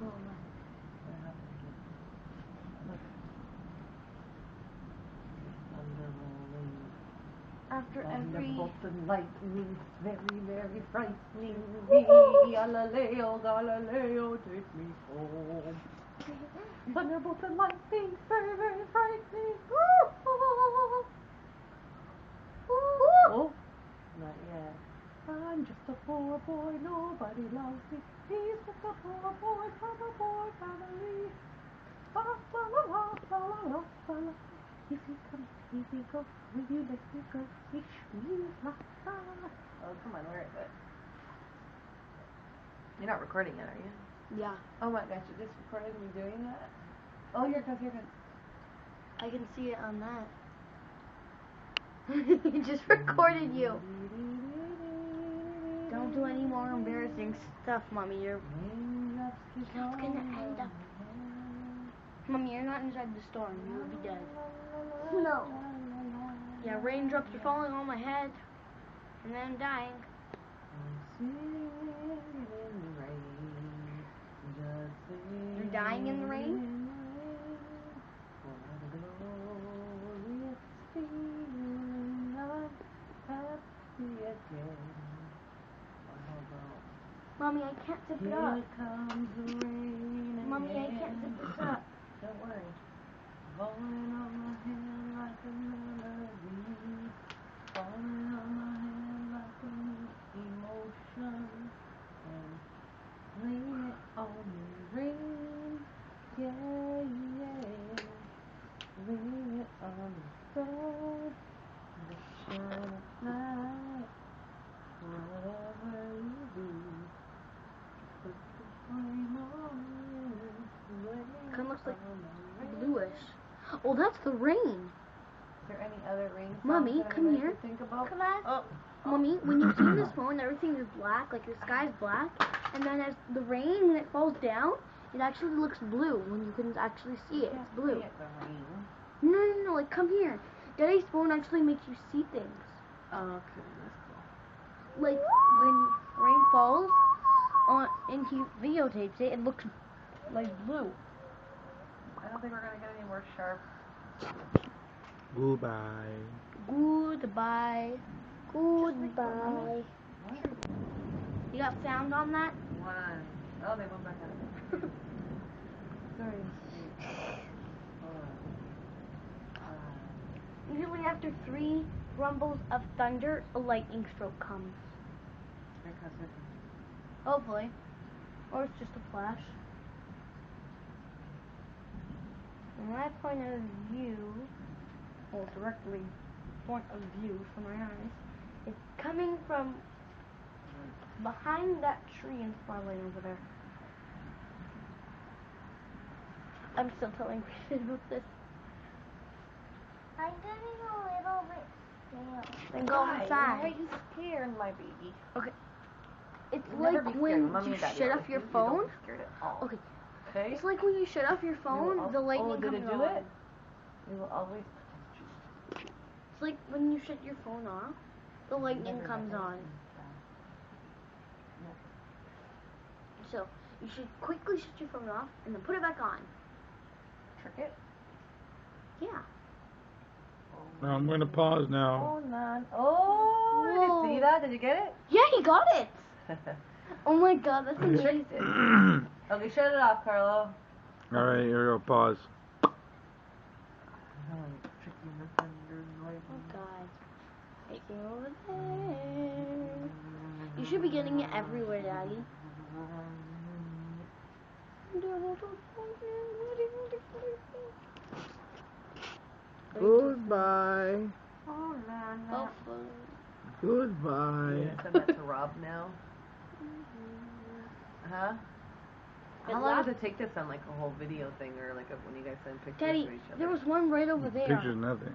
Oh my. After every Thunderbolts and lightning, very, very frightening me. Galileo, Galileo, take me home. Thunderbolts and lightning, very, very frightening. Oh, not yet. I'm just a poor boy, nobody loves me. He's just a poor boy from a poor family. La la la la la la la la. If you come, if you go, will you let me go? Wish me la la. Oh, come on, where is it? You're not recording it, are you? yeah. Oh my gosh, you just recorded me doing that? Oh, here it goes, here it goes. I can see it on that. It just recorded you. Don't do any more embarrassing stuff, Mommy. You're gonna end up. Mommy, you're not inside the storm. You will be dead. No. Yeah, raindrops are falling on my head, and then I'm dying. You're dying in the rain? Mommy, I can't zip it up. Mommy, I can't zip this up. Don't worry. Falling on my hand like a melody. Falling on my hand like a new emotion. And rain it on me, rain. Yeah, yeah. Rain it on me, sun. The shine of light. Whatever you do. Put the flame on you. Kind of looks like bluish. Oh, that's the rain. Is there any other rain songs Mommy, that come I here. should think about? Come on. Oh. Mommy, when you see this phone, everything is black, like the sky is black, and then as the rain, when it falls down, it actually looks blue when you can actually see it. It's blue. No, like come here. Daddy's phone actually makes you see things. Oh, okay, that's cool. Like when rain falls on and he videotapes it, it looks like blue. I don't think we're gonna get any more sharp. Goodbye. Goodbye. Goodbye. You got sound on that? One. Oh, they went back up. Sorry. Usually after 3 rumbles of thunder, a lightning stroke comes. Hopefully. Or it's just a flash. From my point of view, well, directly point of view from my eyes, it's coming from behind that tree in Starlight over there. I'm still telling Christian about this. I'm getting a little bit scared. Then go Why inside. are you scared, my baby? Okay. It's Never like be when scared. Mommy you and Daddy shut always off your do. You phone. don't be scared at all. Okay. Okay? It's like when you shut off your phone, the lightning did comes it do on. it? We will always protect you. It's like when you shut your phone off, the lightning Never comes let on. anything stop. So you should quickly shut your phone off and then put it back on. Trick it? Yeah. I'm going to pause now. Oh, man. Oh, did you see that? Did you get it? Yeah, he got it. Oh my God, that's amazing. Okay, shut it off, Carlo. Alright, here we go. Pause. Oh God. Take me over there. You should be getting it everywhere, Daddy. Goodbye. Oh, man. Hopefully. Goodbye. Send that to Rob now. Huh? How long does it take to send like a whole video thing or like when you guys send pictures Daddy, to each other? there was one right over there. Picture's nothing.